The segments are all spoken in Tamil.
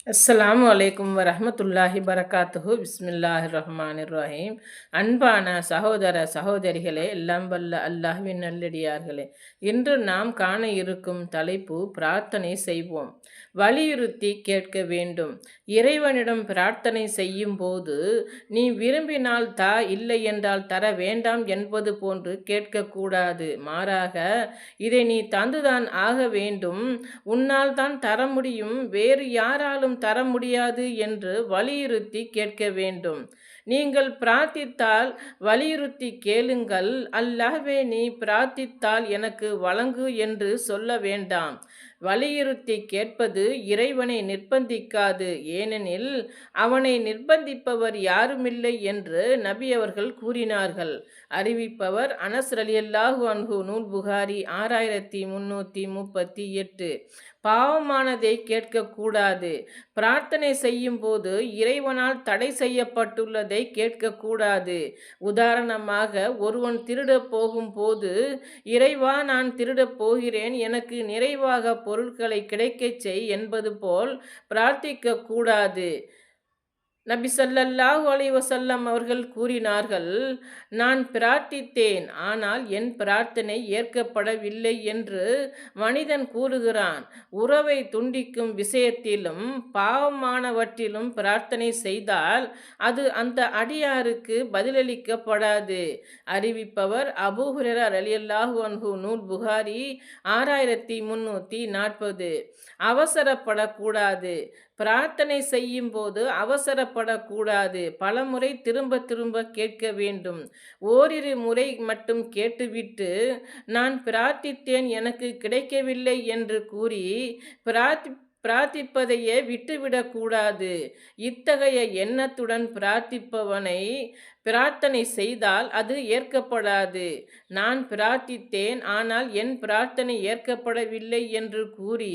அஸ்ஸலாமு அலைக்கும் வரஹ்மத்துல்லாஹி பரக்காத்துஹு பிஸ்மில்லாஹிர் ரஹ்மானிர் ரஹீம். அன்பான சகோதர சகோதரிகளே, எல்லாம் வல்ல அல்லாஹ்வின் நல்லடியார்களே, இன்று நாம் காண இருக்கும் தலைப்பு பிரார்த்தனை செய்வோம். வலியுறுத்தி கேட்க வேண்டும். இறைவனிடம் பிரார்த்தனை செய்யும் போது நீ விரும்பினால் தா, இல்லை என்றால் தர வேண்டாம் என்பது போன்று கேட்கக்கூடாது. மாறாக இதை நீ தந்துதான் ஆக வேண்டும், உன்னால் தான் தர முடியும், வேறு யாராலும் தர முடியாது என்று வலியுறுத்தி கேட்க வேண்டும். நீங்கள் பிரார்த்தித்தால் வலியுறுத்தி கேளுங்கள். அல்லாஹ்வே, நீ பிரார்த்தித்தால் எனக்கு வழங்கு என்று சொல்ல வேண்டாம். வலியுறுத்தி கேட்பது இறைவனை நிர்பந்திக்காது. ஏனெனில் அவனை நிர்பந்திப்பவர் யாருமில்லை என்று நபி அவர்கள் கூறினார்கள். அறிவிப்பவர் அனஸ் ரலியல்லாஹு அன்ஹு. நூல் புகாரி 6338. பாவமானதை கேட்கக்கூடாது. பிரார்த்தனை செய்யும் போது இறைவனால் தடை செய்யப்பட்டுள்ளதை கேட்கக்கூடாது. உதாரணமாக, ஒருவன் திருடப் போகும்போது, இறைவா, நான் திருடப் போகிறேன், எனக்கு நிறைவாக பொருட்களை கிடைக்கச் செய் என்பது போல் பிரார்த்திக்க கூடாது. நபி ஸல்லல்லாஹு அலைஹி வஸல்லம் அவர்கள் கூறினார்கள், நான் பிரார்த்தித்தேன், ஆனால் என் பிரார்த்தனை ஏற்கப்படவில்லை என்று மனிதன் கூறுகிறான். உறவை துண்டிக்கும் விஷயத்திலும் பாவமானவற்றிலும் பிரார்த்தனை செய்தால் அது அந்த அடியாருக்கு பதிலளிக்கப்படாது. அறிவிப்பவர் அபூ ஹுரைரா ரலியல்லாஹு அன்ஹு. நூல் புகாரி 6340. அவசரப்படக்கூடாது. பிரார்த்தனை செய்யும் போது அவசரப்படக்கூடாது. பலமுறை திரும்ப திரும்ப கேட்க வேண்டும். ஓரிரு முறை மட்டும் கேட்டுவிட்டு, நான் பிரார்த்தித்தேன், எனக்கு கிடைக்கவில்லை என்று கூறி பிரார்த்திப்பதையே விட்டுவிடக்கூடாது. இத்தகைய எண்ணத்துடன் பிரார்த்திப்பவனை பிரார்த்தனை செய்தால் அது ஏற்கப்படாது. நான் பிரார்த்தித்தேன், ஆனால் என் பிரார்த்தனை ஏற்கப்படவில்லை என்று கூறி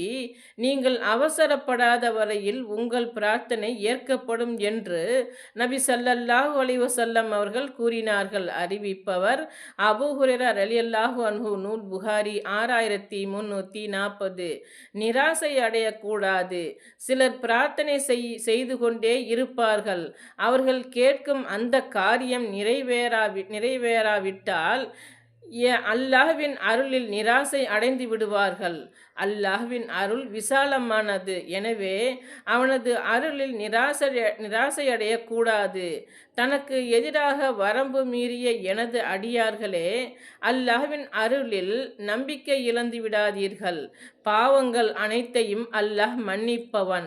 நீங்கள் அவசரப்படாத வரையில் உங்கள் பிரார்த்தனை ஏற்கப்படும் என்று நபி ஸல்லல்லாஹு அலைஹி வஸல்லம் அவர்கள் கூறினார்கள். அறிவிப்பவர் அபூ ஹுரைரா ரலியல்லாஹு அன்ஹு. நூல் புகாரி 6340. நிராசை அடையக்கூடாது. சிலர் பிரார்த்தனை செய்து கொண்டே இருப்பார்கள். அவர்கள் கேட்கும் அந்த காரியம் நிறைவேறாவிட்டால் அல்லாஹ்வின் அருளில் நிராசை அடைந்து விடுவார்கள். அல்லாஹ்வின் அருள் விசாலமானது. எனவே அவனது அருளில் நிராசையடையக்கூடாது. தனக்கு எதிராக வரம்பு மீறிய எனது அடியார்களே, அல்லாஹ்வின் அருளில் நம்பிக்கை இழந்து விடாதீர்கள். பாவங்கள் அனைத்தையும் அல்லாஹ் மன்னிப்பவன்.